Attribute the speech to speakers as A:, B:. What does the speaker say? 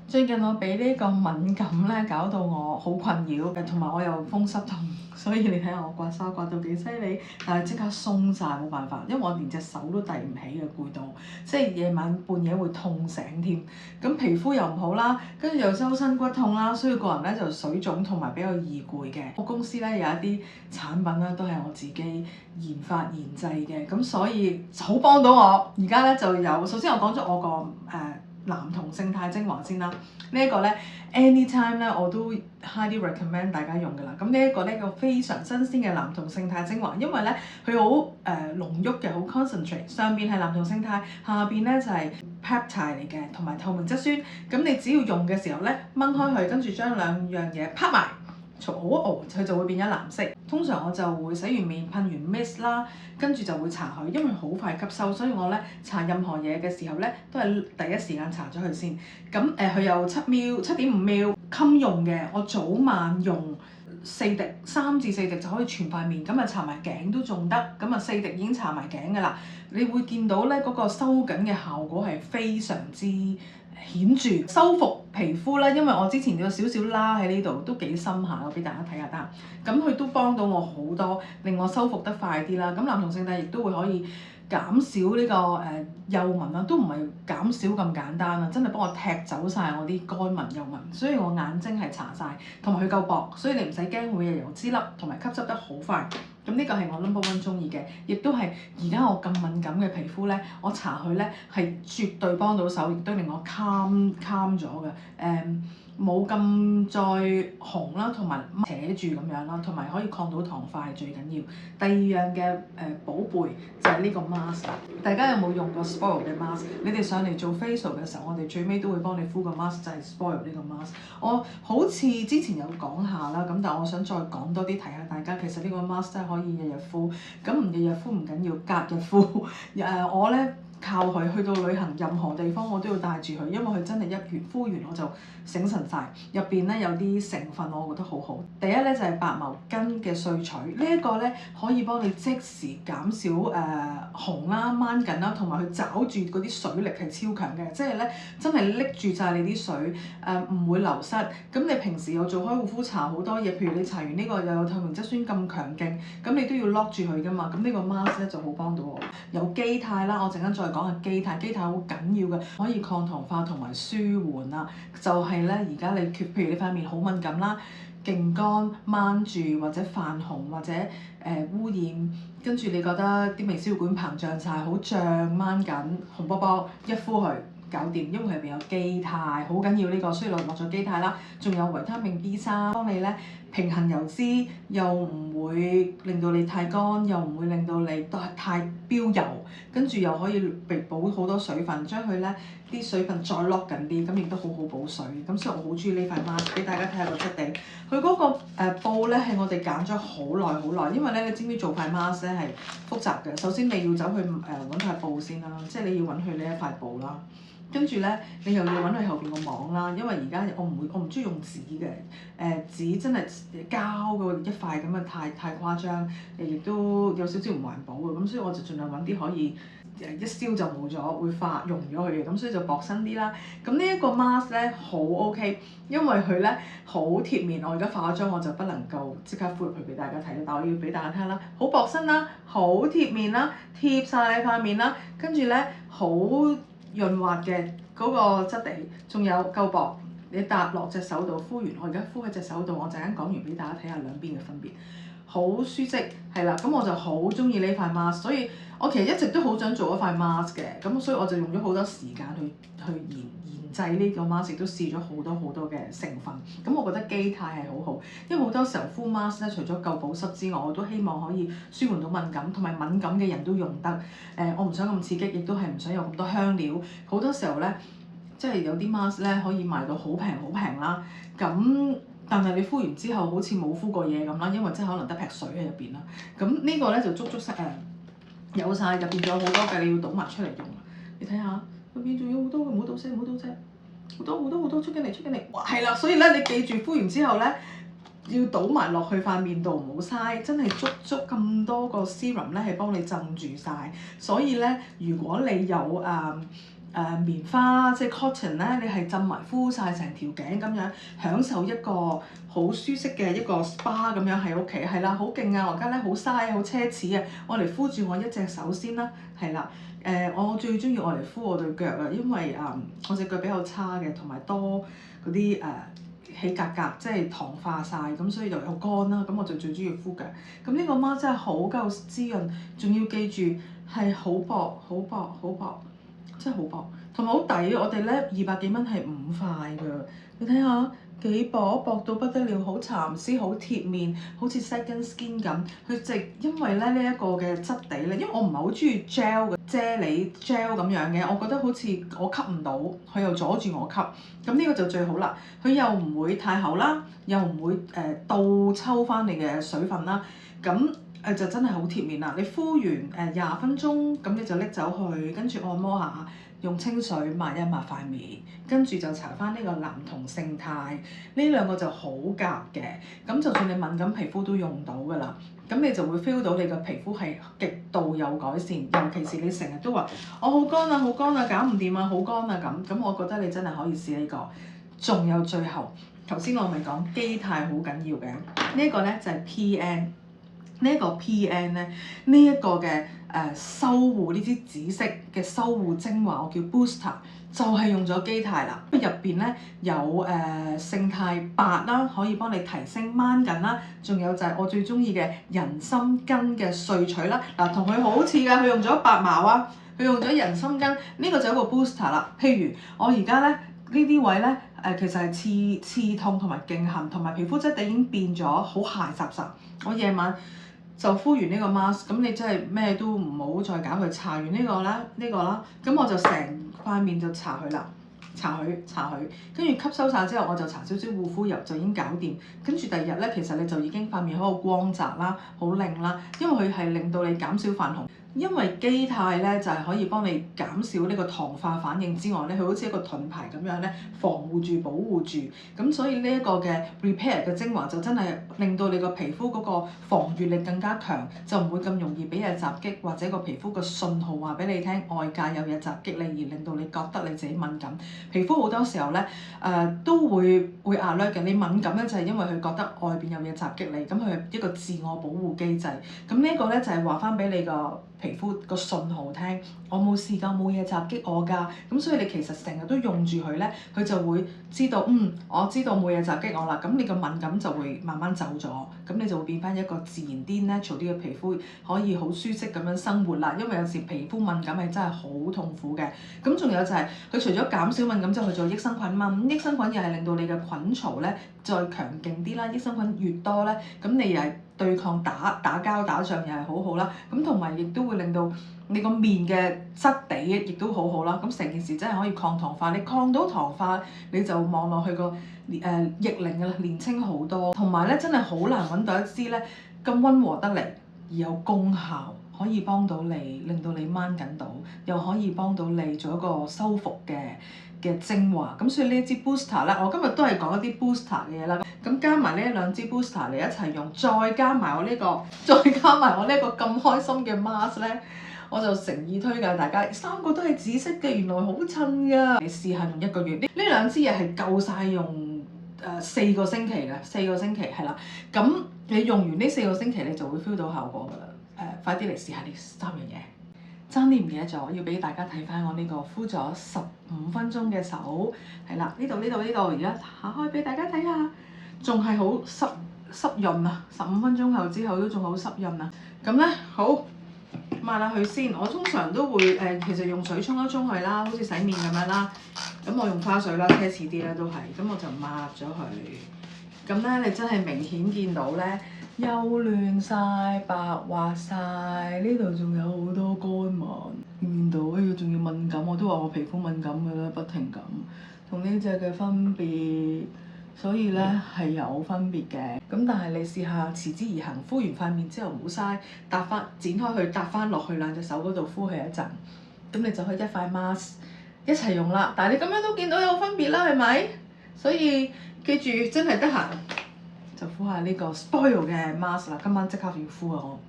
A: 最近我俾呢個敏感咧搞到我好困擾，同埋我又風濕痛，所以你睇下我刮痧刮到幾犀利，但係即刻鬆晒冇辦法，因為我連隻手都遞唔起嘅，攰到，即係夜晚半夜會痛醒添。咁皮膚又唔好啦，跟住又周身骨痛啦，所以個人咧就水腫同埋比較易攰嘅。我公司咧有一啲產品咧都係我自己研發研製嘅，咁所以好幫到我。而家咧就有，首先我講咗我個男童勝肽精華先啦，呢一個咧 anytime 咧我都 highly recommend 大家用㗎啦。咁呢一個咧個非常新鮮嘅男童勝肽精華，因為咧佢好濃郁嘅，好 concentrate， 上邊係男童勝肽，下邊咧就係 peptide 嚟嘅，同埋透明質酸。咁你只要用嘅時候咧掹開佢，跟住將兩樣嘢拍埋，嘈佢就會變咗藍色。通常我就會洗完面噴完 mist 啦，跟住就會搽佢，因為好快吸收，所以我咧搽任何嘢嘅時候咧都係第一時間搽咗佢先。咁佢有7.5ml 襟用嘅，我早晚用3至4滴就可以全塊面，咁啊搽埋頸都仲得，咁啊4滴已經搽埋頸㗎啦。你會見到咧嗰個收緊嘅效果係非常之顯著，修復皮膚啦，因為我之前有少少拉喺呢度，都幾深下，我俾大家睇下得。咁佢都幫到我好多，令我修復得快啲啦。咁男童勝肽亦都會可以減少呢個幼紋啦，都唔係減少咁簡單啦，真係幫我踢走晒我啲乾紋幼紋，所以我眼睛係搽晒，同埋佢夠薄，所以你唔使驚會有脂粒，同埋吸收得好快。咁呢個係我 number one 中意嘅，亦都係而家我咁敏感嘅皮膚咧，我搽佢咧係絕對幫到手，亦都令我 calm 咗嘅。冇咁再紅啦，同埋扯住咁樣啦，同埋可以抗到糖化係最緊要。第二樣嘅寶貝就係呢個 mask。大家有冇用過 Spoil 嘅 mask？ 你哋上嚟做 facial 嘅時候，我哋最尾都會幫你敷個 mask，就係 Spoil 呢個 mask。我好似之前有講下啦，咁但係我想再講多啲提下大家，其實呢個 mask 真係可以日日敷。咁唔日日敷唔緊要，隔日敷。我咧靠佢去到旅行，任何地方我都要帶住佢，因為佢真係敷完我就醒神晒。入邊咧有啲成分我覺得好好。第一咧就係白茅根嘅萃取，呢一個咧可以幫你即時減少紅啦、掹緊啦，同埋佢抓住嗰啲水力係超強嘅，即係咧真係拎住晒你啲水，唔會流失。咁你平時又做開護膚搽好多嘢，譬如你搽完呢個又有透明質酸咁強勁，咁你都要 lock 住佢㗎嘛。咁呢個 mask 咧就好幫到我。有基肽啦，我陣間再講下基肽，基肽好緊要嘅，可以抗糖化同埋舒緩啊。就係咧而家你譬如你塊面好敏感啦，勁乾掹住或者泛紅或者污染，跟住你覺得啲微絲血管膨脹晒，好脹掹緊紅卜卜，一敷佢搞掂，因為佢入邊有基肽，好緊要呢個，所以落咗基肽啦，仲有維他命 B3，幫你咧平衡油脂，又唔會令到你太乾，又唔會令到你太飆油，跟住又可以補好多水分，將佢咧啲水分再 lock 緊啲，咁亦都好好補水。咁所以我好中意呢塊 mask，俾大家睇下個質地。佢嗰個布咧係我哋揀咗好耐，因為咧你知唔知做塊 mask 咧係複雜嘅。首先你要走去揾塊布先啦，即係你要揾佢呢一塊布啦。跟住咧，你又要揾佢後邊個網啦，因為而家我唔中意用紙嘅，紙真係膠嗰一塊咁啊，太誇張，亦都有少少唔環保嘅，咁所以我就盡量揾啲可以一燒就冇咗，會溶咗佢嘅，咁所以就薄身啲啦。咁呢一個 mask 咧好 OK，因為佢咧好貼面，我而家化咗妝我就不能夠即刻敷入去俾大家睇啦，但我要俾大家睇啦，好薄身啦，好貼面啦，貼晒你塊面啦，跟住咧好潤滑嘅嗰個質地，仲有夠薄，你搭落隻手度敷完，我而家敷喺隻手度，我陣間講完俾大家睇下兩邊嘅分別，好舒適，係啦，咁我就好中意呢塊 mask，所以我其實一直都好想做一塊 mask 嘅，咁所以我就用咗好多時間去研製呢個 mask，亦都試咗好多嘅成分，咁我覺得基肽係好好，因為好多時候敷 mask 咧，除咗夠保濕之外，我都希望可以舒緩到敏感，同埋敏感嘅人都用得。我唔想咁刺激，亦都係唔想有咁多香料。好多時候咧，即係有啲 mask 咧可以賣到好平啦，咁但係你敷完之後好似冇敷過嘢咁啦，因為即係可能得劈水喺入邊啦。咁呢個咧就足有晒，入邊仲有好多嘅，你要倒埋出嚟用。你睇下入邊仲有好多，唔好倒瀉，好多出緊嚟，哇係啦，所以咧你記住敷完之後咧要倒埋落去塊面度，唔好嘥，真係足咁多個 serum 咧係幫你浸住晒。所以咧如果你有棉花即係 cotton 咧，你係浸埋敷晒成條頸咁樣，享受一個好舒適嘅一個 SPA 咁樣喺屋企，係啦，好勁啊！我而家咧好嘥好奢侈啊！我嚟敷住我一隻手先啦，係啦，我最中意我嚟敷我對腳啊，因為我隻腳比較差嘅，同埋多嗰啲起格格，即係糖化晒，咁所以就有乾啦，咁我就最中意敷腳。咁呢個 mask 真係好夠滋潤，仲要記住係好薄、好薄、好薄。真係好薄，同埋好抵。我哋咧200幾蚊係5塊㗎，你睇下幾薄，薄到不得了，好蠶絲，好貼面，好似 second skin 咁。佢直因為咧呢一個嘅質地咧，因為我唔係好中意 gel 嘅啫喱 gel 咁樣嘅，我覺得好似我吸唔到，佢又阻住我吸。咁呢個就最好啦，佢又唔會太厚啦，又唔會倒抽翻你嘅水分啦。咁就真係好貼面啦！你敷完20分鐘，咁你就拎走去，跟住按摩下，用清水抹一抹塊面，跟住就搽翻呢個藍銅勝肽，呢兩個就好夾嘅。咁就算你敏感皮膚都用到㗎啦，咁你就會 feel 到你個皮膚係極度有改善，尤其是你成日都話我好乾啊，好乾啊，搞唔掂啊，好乾啊咁，我覺得你真係可以試呢個。仲有最後，頭先我咪講肌肽好緊要嘅，呢個咧就係 PN。呢一個 PN 咧，呢一個嘅修護呢支紫色嘅修護精華，我叫 Booster， 就係用咗肌肽啦。入邊咧有勝肽8啦，可以幫你提升掹緊啦。仲有就係我最中意嘅人參根嘅萃取啦。嗱，同佢好似㗎，佢用咗白茅啊，佢用咗人參根，呢個就一個 Booster 啦。譬如我而家咧呢啲位咧其實係刺痛同埋勁痕，同埋皮膚質地已經變咗好鞋雜雜。我夜晚就敷完呢個 mask，咁你真係咩都唔好再搞佢。搽完呢個啦，咁我就成塊面就搽佢啦，搽佢，跟住吸收晒之後，我就搽少少護膚油就已經搞掂。跟住第二日咧，其實你就已經塊面好光澤啦，好靚啦，因為佢係令到你減少泛紅。因為肌肽咧就係可以幫你減少呢個糖化反應之外咧，佢好似一個盾牌咁樣咧，防護住、保護住。咁所以呢一個嘅 repair 嘅精華就真係令到你個皮膚嗰個防禦力更加強，就唔會咁容易俾嘢襲擊，或者個皮膚個信號話俾你聽外界有嘢襲擊你，而令到你覺得你自己敏感。皮膚好多時候咧都會 alert 嘅，你敏感咧就係因為佢覺得外邊有嘢襲擊你，咁佢係一個自我保護機制。咁呢一個咧就係話翻俾你個皮膚個信號聽，我冇事㗎，冇嘢襲擊我㗎。咁所以你其實成日都用住佢咧，佢就會知道我知道冇嘢襲擊我啦。咁你個敏感就會慢慢走咗，咁你就會變翻一個自然啲 natural 啲嘅皮膚，可以好舒適咁樣生活啦。因為有時皮膚敏感係真係好痛苦嘅。咁仲有就係佢除咗減少敏感之後，佢做益生菌嘛。咁益生菌又係令到你嘅菌槽咧再強勁啲啦。益生菌越多咧，咁你又係對抗打交打仗又係好好啦。咁同埋亦都會令到你個面嘅質地亦都好好啦。咁成件事真係可以抗糖化。你抗到糖化，你就望落去個逆齡嘅年青好多。同埋咧，真係好難揾到一支咧咁溫和得嚟而有功效，可以幫到你，令到你掹緊到，又可以幫到你做一個修復嘅精華。咁所以呢一支 booster 咧，我今日都係講一啲 booster 嘅嘢啦。咁加埋呢兩支 booster 嚟一齊用，再加埋我呢個咁開心嘅 mask 咧，我就誠意推介大家。3個都係紫色嘅，原來好襯㗎。你試下用1個月，呢兩支嘢係夠晒用4個星期嘅，4個星期係啦。咁你用完呢4個星期，你就會 feel 到效果㗎啦。快啲嚟試下呢3樣嘢。爭啲唔記得咗，要俾大家睇翻我呢個敷咗15分鐘嘅手，係啦，呢度，而家打開俾大家睇下，仲係好濕潤啊！15分鐘後之後都仲好濕潤啊！咁咧好抹下佢先，我通常都會其實用水沖一沖佢啦，好似洗面咁樣啦。咁我用花水啦，奢侈啲咧都係，咁我就抹咗佢。咁咧你真係明顯見到咧。又亂晒、白滑晒，呢度仲有好多乾紋，見到仲要敏感，我都話我皮膚敏感㗎啦，不停咁，同呢隻嘅分別，所以咧係有分別嘅。咁但係你試下持之以恆，敷完塊面之後唔好嘥，剪開佢搭翻落去兩隻手嗰度敷佢一陣，咁你就可以一塊 mask 一齊用啦。但係你咁樣都見到有分別啦，係咪？所以記住真係得閒就敷下呢個 Spoil 嘅 mask 啦，今晚即刻要敷啊我。